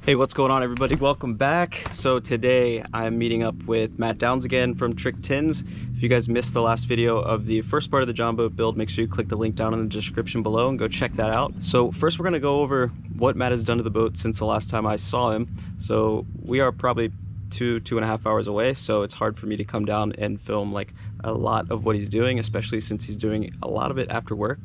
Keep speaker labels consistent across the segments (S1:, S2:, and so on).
S1: Hey, what's going on, everybody? Welcome back. So today I'm meeting up with Matt Downs again from Trick Tins. If you guys missed the last video of the first part of the John boat build, make sure you click the link down in the description below and go check that out. So first we're going to go over what Matt has done to the boat since the last time I saw him. So we are probably two and a half hours away, so it's hard for me to come down and film like a lot of what he's doing, especially since he's doing a lot of it after work.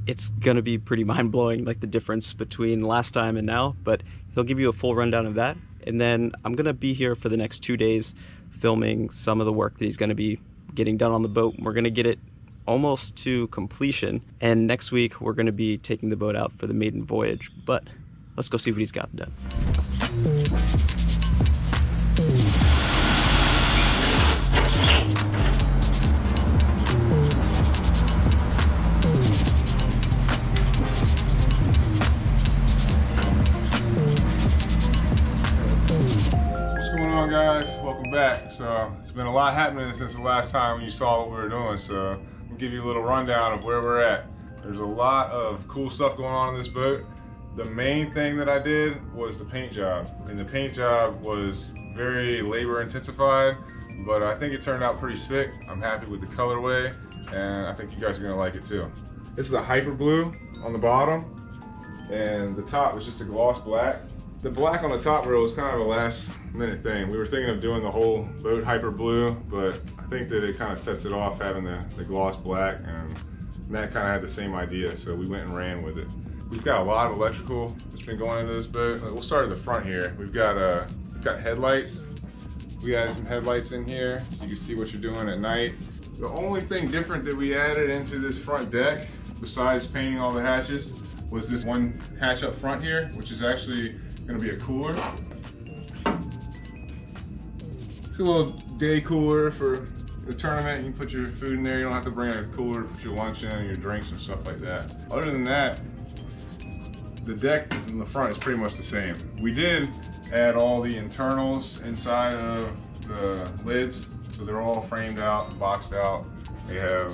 S1: It's gonna be pretty mind-blowing, like the difference between last time and now, but he'll give you a full rundown of that. And then I'm gonna be here for the next 2 days filming some of the work that he's gonna be getting done on the boat. We're gonna get it almost to completion, and next week we're gonna be taking the boat out for the maiden voyage. But let's go see what he's got done.
S2: Guys, welcome back. So it's been a lot happening since the last time you saw what we were doing, so we'll give you a little rundown of where we're at. There's a lot of cool stuff going on in this boat. The main thing that I did was the paint job, and the paint job was very labor intensified, but I think it turned out pretty sick. I'm happy with the colorway, and I think you guys are gonna like it too. This is a hyper blue on the bottom, and the top is just a gloss black. The black on the top rail was kind of a last minute thing. We were thinking of doing the whole boat hyper blue, but I think that it kind of sets it off having the gloss black, and Matt kind of had the same idea, so we went and ran with it. We've got a lot of electrical that's been going into this boat. We'll start at the front here. We've got headlights. We added some headlights in here so you can see what you're doing at night. The only thing different that we added into this front deck, besides painting all the hatches, was this one hatch up front here, which is actually gonna be a cooler. It's a little day cooler for the tournament. You can put your food in there. You don't have to bring a cooler to put your lunch in and your drinks and stuff like that. Other than that, the deck in the front is pretty much the same. We did add all the internals inside of the lids, so they're all framed out and boxed out. They have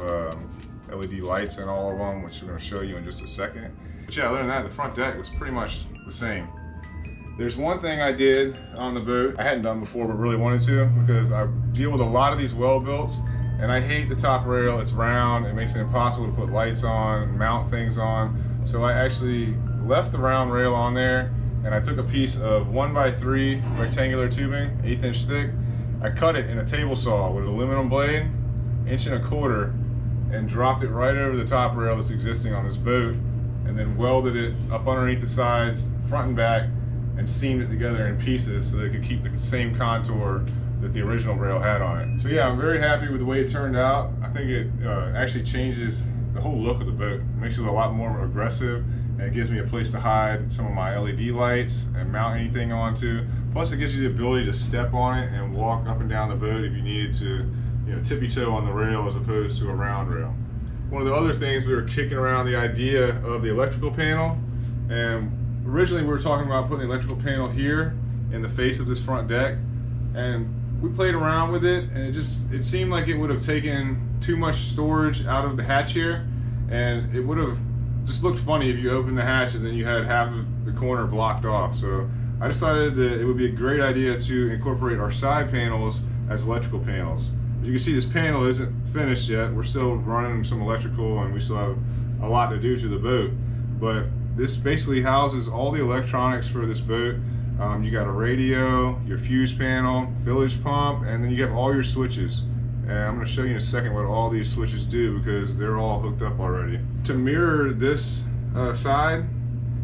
S2: LED lights in all of them, which we're gonna show you in just a second. But yeah, other than that, the front deck was pretty much the same. There's one thing I did on the boat I hadn't done before but really wanted to, because I deal with a lot of these well builds and I hate the top rail. It's round, it makes it impossible to put lights on, mount things on. So I actually left the round rail on there, and I took a piece of 1x3 rectangular tubing, 1/8 inch thick. I cut it in a table saw with an aluminum blade, 1.25 inches, and dropped it right over the top rail that's existing on this boat, and then welded it up underneath the sides, front and back, and seamed it together in pieces so that it could keep the same contour that the original rail had on it. So yeah, I'm very happy with the way it turned out. I think it actually changes the whole look of the boat. It makes it a lot more aggressive, and it gives me a place to hide some of my LED lights and mount anything onto. Plus it gives you the ability to step on it and walk up and down the boat if you needed to, tippy toe on the rail as opposed to a round rail. One of the other things, we were kicking around the idea of the electrical panel, and originally we were talking about putting the electrical panel here in the face of this front deck, and we played around with it, and it seemed like it would have taken too much storage out of the hatch here, and it would have just looked funny if you opened the hatch and then you had half of the corner blocked off. So I decided that it would be a great idea to incorporate our side panels as electrical panels. As you can see, this panel isn't finished yet. We're still running some electrical, and we still have a lot to do to the boat, but this basically houses all the electronics for this boat. You got a radio, your fuse panel, bilge pump, and then you have all your switches. And I'm going to show you in a second what all these switches do, because they're all hooked up already. To mirror this side,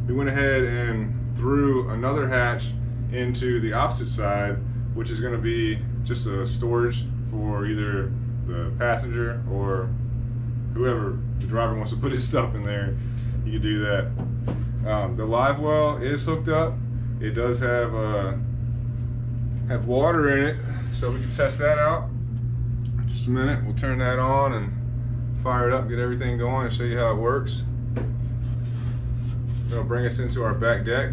S2: we went ahead and threw another hatch into the opposite side, which is going to be just a storage for either the passenger or whoever the driver wants to put his stuff in there. You can do that. The live well is hooked up. It does have water in it, so we can test that out. Just a minute, we'll turn that on and fire it up, get everything going, and show you how it works. It'll bring us into our back deck.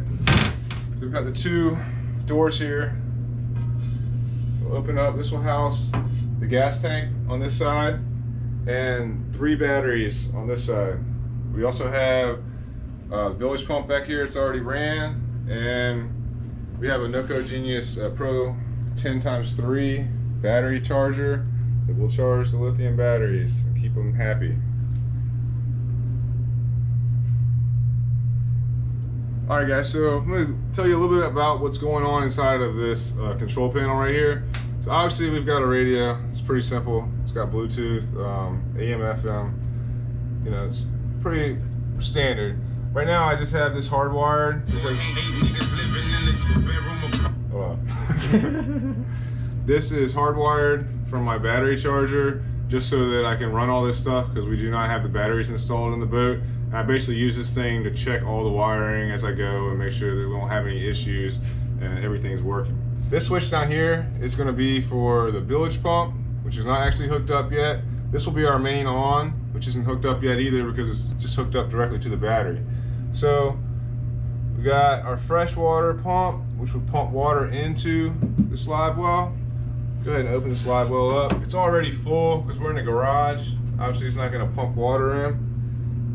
S2: We've got the 2 doors here. We'll open up. This will house the gas tank on this side and 3 batteries on this side. We also have the bilge pump back here. It's already ran, and We have a Noco Genius Pro 10x3 battery charger that will charge the lithium batteries and keep them happy. Alright guys, so I'm going to tell you a little bit about what's going on inside of this control panel right here. So obviously we've got a radio. It's pretty simple. It's got Bluetooth, AM, FM. You know, it's pretty standard. Right now I just have this hardwired because this is hardwired from my battery charger just so that I can run all this stuff because we do not have the batteries installed in the boat. And I basically use this thing to check all the wiring as I go and make sure that we won't have any issues and everything's working. This switch down here is going to be for the bilge pump, which is not actually hooked up yet. This will be our main on, which isn't hooked up yet either because it's just hooked up directly to the battery. So we got our freshwater pump, which will pump water into the slide well. Go ahead and open the slide well up. It's already full because we're in the garage. Obviously it's not going to pump water in,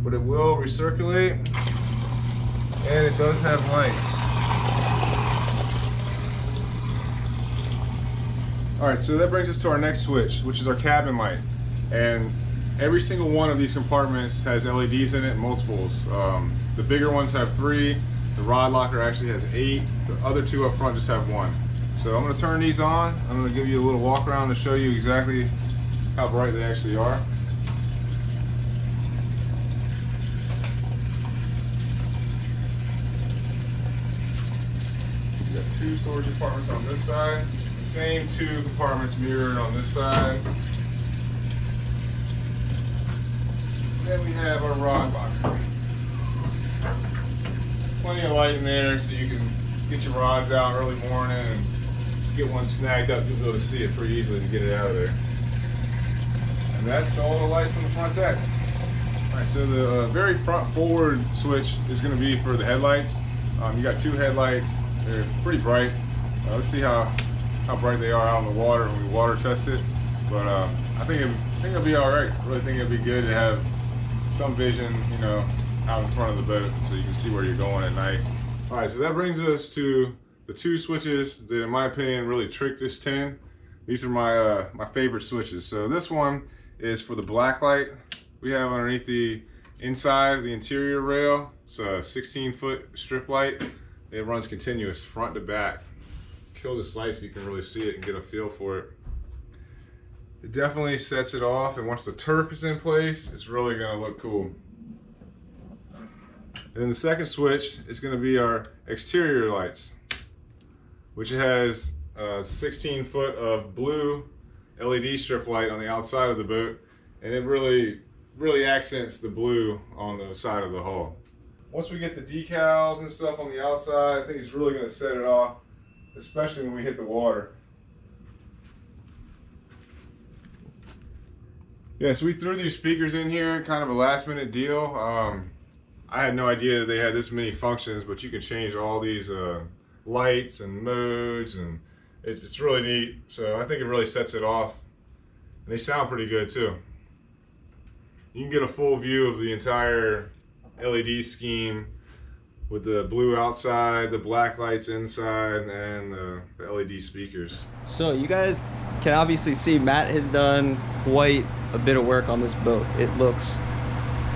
S2: but it will recirculate, and it does have lights. Alright, so that brings us to our next switch, which is our cabin light. And every single one of these compartments has LEDs in it, multiples. The bigger ones have 3, the rod locker actually has 8, the other 2 up front just have 1. So I'm going to turn these on. I'm going to give you a little walk around to show you exactly how bright they actually are. We've got 2 storage compartments on this side. Same 2 compartments mirrored on this side. Then we have our rod locker. Plenty of light in there so you can get your rods out early morning and get one snagged up. You'll be able to see it pretty easily to get it out of there. And that's all the lights on the front deck. Alright, so the very front forward switch is going to be for the headlights. You got 2 headlights. They're pretty bright. Let's see how bright they are out in the water when we water test it. But I think it'll be all right. I really think it'll be good to have some vision, you know, out in front of the boat so you can see where you're going at night. All right, so that brings us to the 2 switches that, in my opinion, really trick this tin. These are my favorite switches. So this one is for the black light. We have underneath the inside of the interior rail. It's a 16-foot strip light. It runs continuous front to back. Kill this light so you can really see it and get a feel for it. It definitely sets it off, and once the turf is in place, it's really going to look cool. And then the second switch is going to be our exterior lights, which has 16 foot of blue LED strip light on the outside of the boat, and it really accents the blue on the side of the hull. Once we get the decals and stuff on the outside, I think it's really going to set it off, especially when we hit the water. Yeah, so we threw these speakers in here, kind of a last minute deal. I had no idea that they had this many functions, but you can change all these lights and modes, and it's really neat. So I think it really sets it off. And they sound pretty good too. You can get a full view of the entire LED scheme with the blue outside, the black lights inside, and the LED speakers.
S1: So you guys can obviously see Matt has done quite a bit of work on this boat. It looks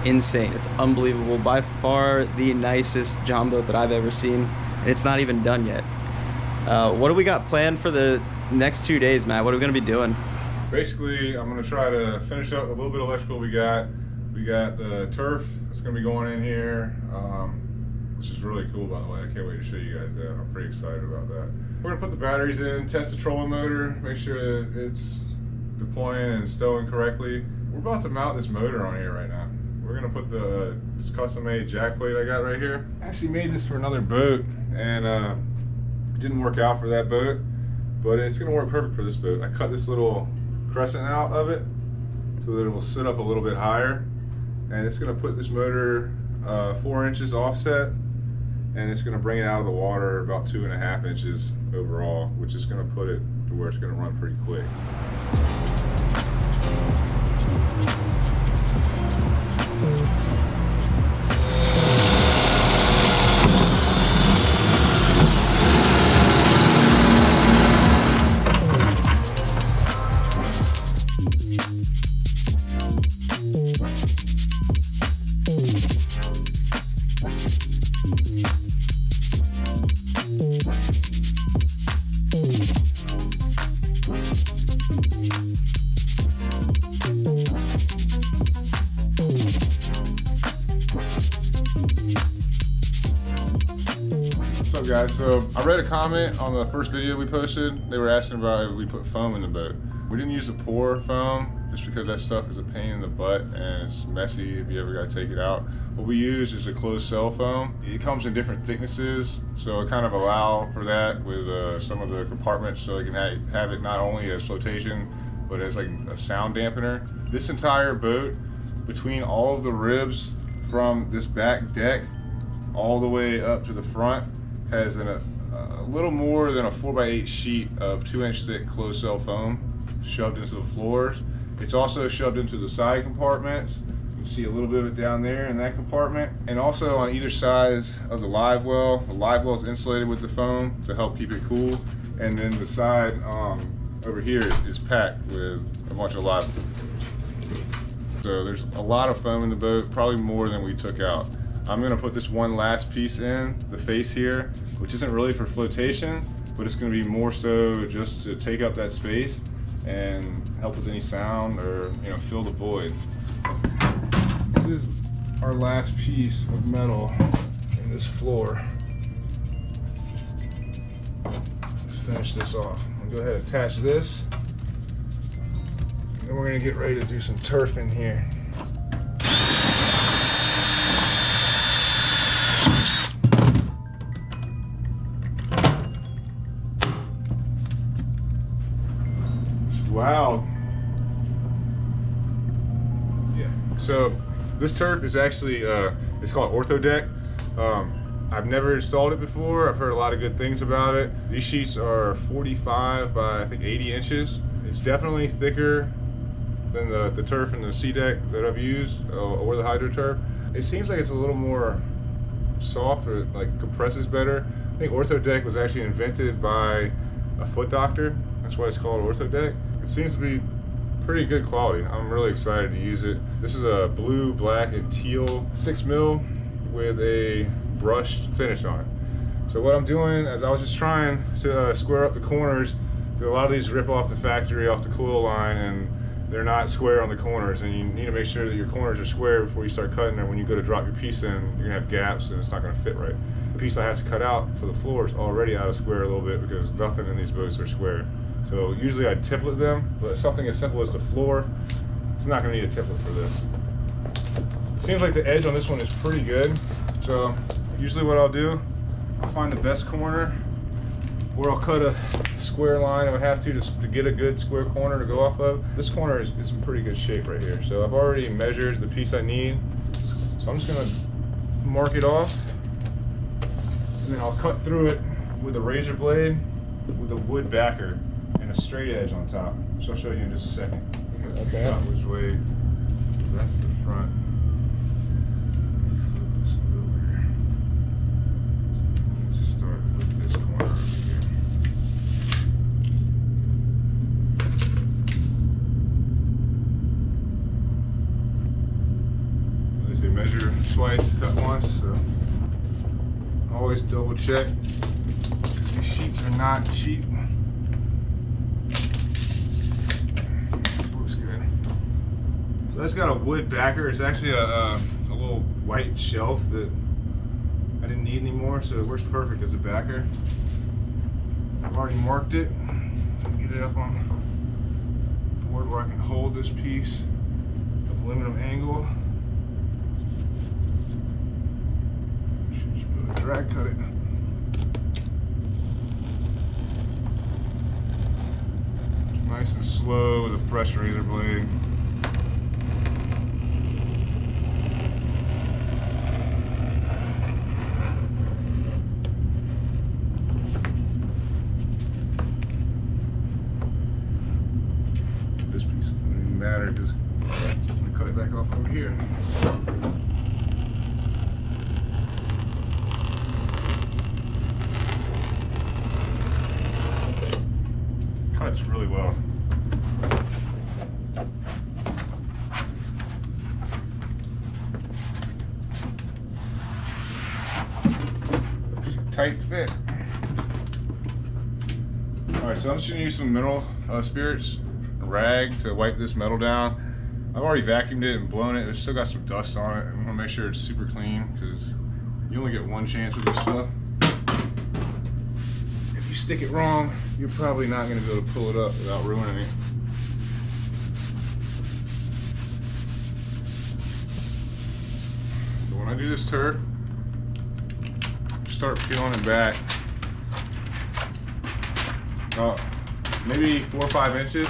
S1: insane. It's unbelievable. By far the nicest Jonboat that I've ever seen, and it's not even done yet. What do we got planned for the next 2 days, Matt? What are we going to be doing?
S2: Basically, I'm going to try to finish up a little bit of electrical we got. We got the turf that's going to be going in here, which is really cool, by the way. I can't wait to show you guys that. I'm pretty excited about that. We're going to put the batteries in, test the trolling motor, make sure that it's deploying and stowing correctly. We're about to mount this motor on here right now. We're going to put this custom-made jack plate I got right here. I actually made this for another boat, and it didn't work out for that boat, but it's going to work perfect for this boat. I cut this little crescent out of it so that it will sit up a little bit higher, and it's going to put this motor 4 inches offset, and it's going to bring it out of the water about 2.5 inches overall, which is going to put it to where it's going to run pretty quick. What's up, guys? So I read a comment on the first video we posted. They were asking about if we put foam in the boat. We didn't use the pour foam just because that stuff is a pain in the butt and it's messy if you ever got to take it out. What we use is a closed cell foam. It comes in different thicknesses, so it kind of allow for that with some of the compartments, so it can have it not only as flotation but as like a sound dampener. This entire boat, between all of the ribs from this back deck all the way up to the front, has a little more than a 4x8 sheet of 2-inch thick closed cell foam shoved into the floors. It's also shoved into the side compartments. You can see a little bit of it down there in that compartment. And also on either sides of the live well is insulated with the foam to help keep it cool. And then the side over here is packed with a bunch of live. So there's a lot of foam in the boat, probably more than we took out. I'm gonna put this one last piece in, the face here, which isn't really for flotation, but it's gonna be more so just to take up that space and help with any sound or, you know, fill the void. This is our last piece of metal in this floor. Let's finish this off. I'm gonna go ahead and attach this. Then we're gonna get ready to do some turf in here. Wow. Yeah. So this turf is actually it's called Ortho Deck. I've never installed it before. I've heard a lot of good things about it. These sheets are 45 by I think 80 inches. It's definitely thicker than the turf and the sea deck that I've used or the hydro turf. It seems like it's a little more soft, or like compresses better. I think Ortho Deck was actually invented by a foot doctor. That's why it's called Ortho Deck. It seems to be pretty good quality. I'm really excited to use it. This is a blue, black, and teal 6mm with a brushed finish on it. So what I'm doing is I was just trying to square up the corners. A lot of these rip off the factory, off the coil line, and they're not square on the corners, and you need to make sure that your corners are square before you start cutting, or when you go to drop your piece in, you're gonna have gaps and it's not gonna fit right. The piece I have to cut out for the floor is already out of square a little bit because nothing in these boats are square. So usually I template them, but something as simple as the floor, it's not gonna need a template for this. It seems like the edge on this one is pretty good. So usually what I'll do, I'll find the best corner, or I'll cut a square line if I have to get a good square corner to go off of. This corner is in pretty good shape right here. So I've already measured the piece I need. So I'm just gonna mark it off, and then I'll cut through it with a razor blade with a wood backer and a straight edge on top, which I'll show you in just a second. Okay. Which way? That's the front. Let's start with this corner over here. They say measure twice, cut once, so always double check, because these sheets are not cheap. So that's got a wood backer. It's actually a little white shelf that I didn't need anymore, so it works perfect as a backer. I've already marked it. Get it up on the board where I can hold this piece of aluminum angle. Should just be able to drag cut it. Nice and slow with a fresh razor blade. Matter because I'm going to cut it back off over here. Cuts really well. Tight fit. Alright, so I'm just gonna use some mineral spirits, a rag to wipe this metal down. I've already vacuumed it and blown it. It's still got some dust on it. I want to make sure it's super clean because you only get one chance with this stuff. If you stick it wrong, you're probably not going to be able to pull it up without ruining it. So when I do this turf, start peeling it back about maybe 4 or 5 inches.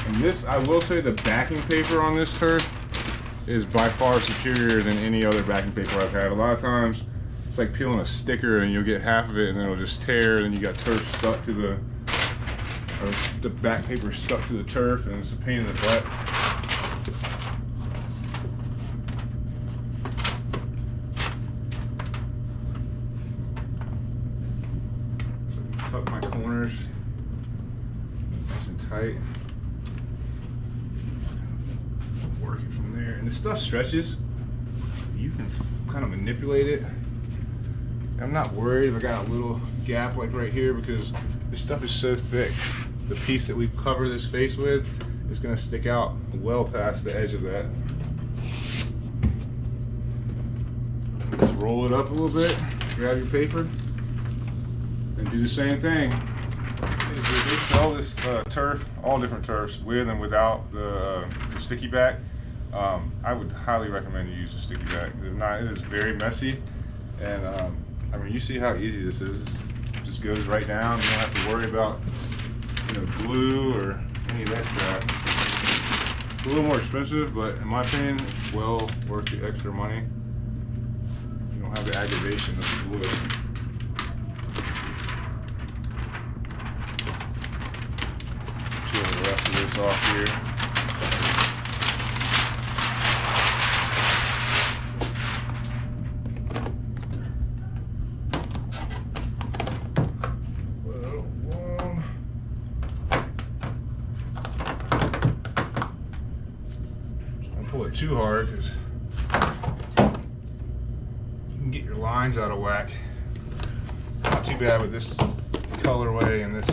S2: And this, I will say, the backing paper on this turf is by far superior than any other backing paper I've had. A lot of times it's like peeling a sticker and you'll get half of it and then it'll just tear, and then you got turf stuck to the, or the back paper stuck to the turf, and it's a pain in the butt. So tuck my corners nice and tight. And the stuff stretches. You can kind of manipulate it. I'm not worried if I got a little gap like right here because this stuff is so thick. The piece that we cover this face with is going to stick out well past the edge of that. Just roll it up a little bit, grab your paper, and do the same thing. They sell this turf, all different turfs, with and without the sticky back. I would highly recommend you use a sticky back. If not, it is very messy, and I mean, you see how easy this is. It just goes right down. You don't have to worry about, you know, glue or any of that crap. It's a little more expensive, but in my opinion, it's well worth the extra money. You don't have the aggravation of the glue. Peel the rest of this off here. Pull it too hard because you can get your lines out of whack. Not too bad with this colorway and this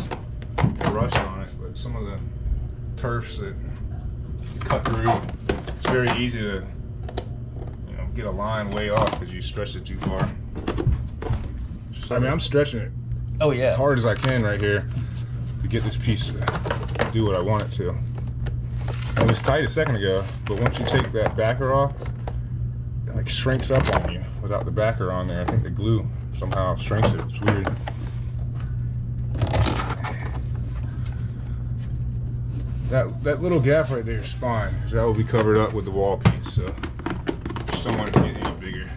S2: brush on it, but some of the turfs that you cut through, it's very easy to, you know, get a line way off because you stretch it too far. I mean, I'm stretching it as hard as I can right here to get this piece to do what I want it to. It was tight a second ago, but once you take that backer off, it like shrinks up on you without the backer on there. I think the glue somehow shrinks it. It's weird. That little gap right there is fine, because that will be covered up with the wall piece, so just don't want it to get any bigger.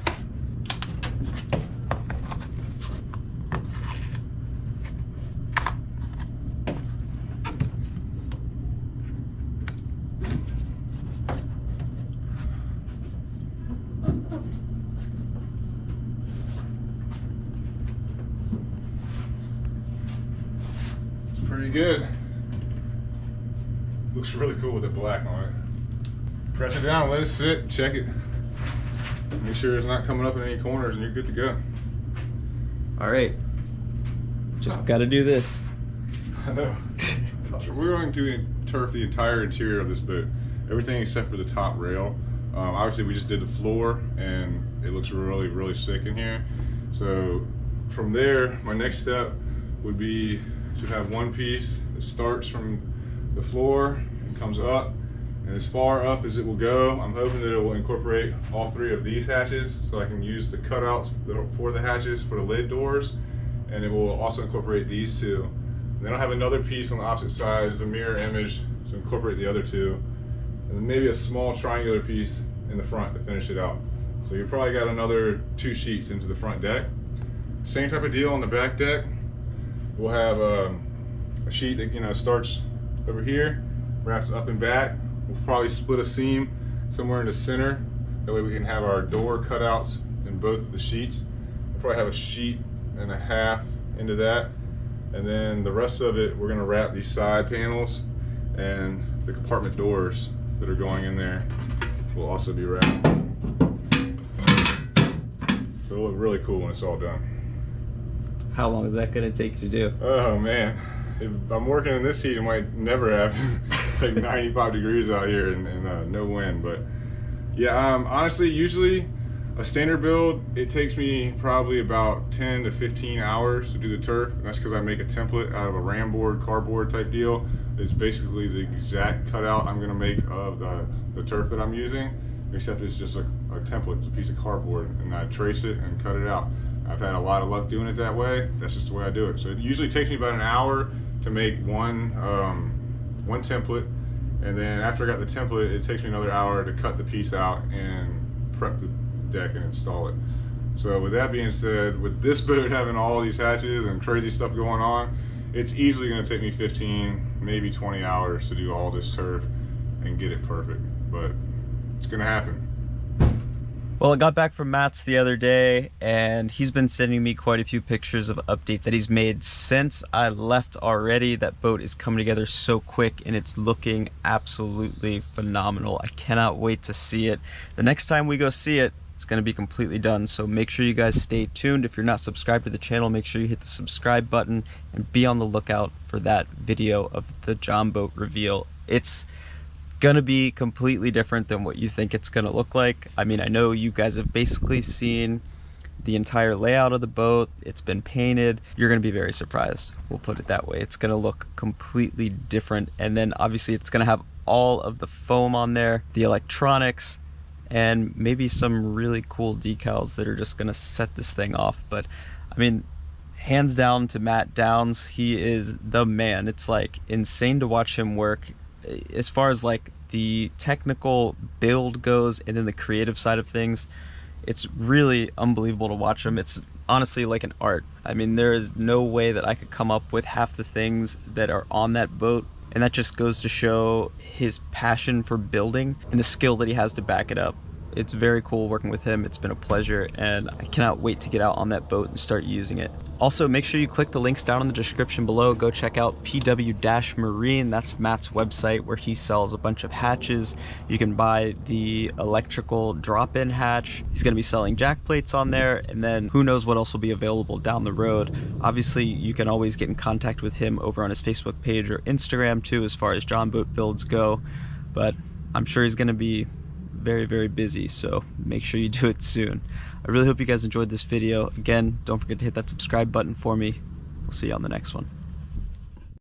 S2: Pretty good. Looks really cool with the black on it. Press it down, let it sit, check it. Make sure it's not coming up in any corners and you're good to go.
S1: All right. Just gotta do this.
S2: I know. We're going to turf the entire interior of this boat. Everything except for the top rail. Obviously we just did the floor and it looks really, really sick in here. So from there, my next step would be to have one piece that starts from the floor and comes up, and as far up as it will go, I'm hoping that it will incorporate all 3 of these hatches, so I can use the cutouts for the hatches for the lid doors, and it will also incorporate these 2. And then I'll have another piece on the opposite side as a mirror image to incorporate the other 2, and then maybe a small triangular piece in the front to finish it out. So you probably got another 2 sheets into the front deck. Same type of deal on the back deck. We'll have a sheet that, you know, starts over here, wraps up and back. We'll probably split a seam somewhere in the center. That way we can have our door cutouts in both of the sheets. We'll probably have a sheet and a half into that. And then the rest of it, we're gonna wrap these side panels, and the compartment doors that are going in there will also be wrapped. So it'll look really cool when it's all done.
S1: How long is that gonna take to do?
S2: Oh man, if I'm working in this heat, it might never happen. It's like 95 degrees out here and no wind. But yeah, honestly, usually a standard build, it takes me probably about 10 to 15 hours to do the turf. And that's because I make a template out of a ram board, cardboard type deal. It's basically the exact cutout I'm gonna make of the turf that I'm using, except it's just a template, it's a piece of cardboard, and I trace it and cut it out. I've had a lot of luck doing it that way. That's just the way I do it. So it usually takes me about an hour to make one template, and then after I got the template, it takes me another hour to cut the piece out and prep the deck and install it. So with that being said, with this boat having all these hatches and crazy stuff going on, it's easily going to take me 15, maybe 20 hours to do all this turf and get it perfect, but it's going to happen.
S1: Well, I got back from Matt's the other day, and he's been sending me quite a few pictures of updates that he's made since I left already. That boat is coming together so quick, and it's looking absolutely phenomenal. I cannot wait to see it. The next time we go see it, it's going to be completely done, so make sure you guys stay tuned. If you're not subscribed to the channel, make sure you hit the subscribe button and be on the lookout for that video of the Jonboat reveal. It's gonna be completely different than what you think it's gonna look like. I mean, I know you guys have basically seen the entire layout of the boat. It's been painted. You're gonna be very surprised, we'll put it that way. It's gonna look completely different, and then obviously it's gonna have all of the foam on there, the electronics, and maybe some really cool decals that are just gonna set this thing off. But I mean, hands down to Matt Downs, he is the man. It's like insane to watch him work. As far as like the technical build goes and then the creative side of things, it's really unbelievable to watch him. It's honestly like an art. I mean, there is no way that I could come up with half the things that are on that boat, and that just goes to show his passion for building and the skill that he has to back it up. It's very cool working with him. It's been a pleasure, and I cannot wait to get out on that boat and start using it. Also, make sure you click the links down in the description below. Go check out PW-Marine. That's Matt's website where he sells a bunch of hatches. You can buy the electrical drop-in hatch. He's going to be selling jack plates on there, and then who knows what else will be available down the road. Obviously, you can always get in contact with him over on his Facebook page or Instagram too, as far as Jonboat builds go. But I'm sure he's going to be very, very busy, so make sure you do it soon. I really hope you guys enjoyed this video. Again, don't forget to hit that subscribe button for me. We'll see you on the next one.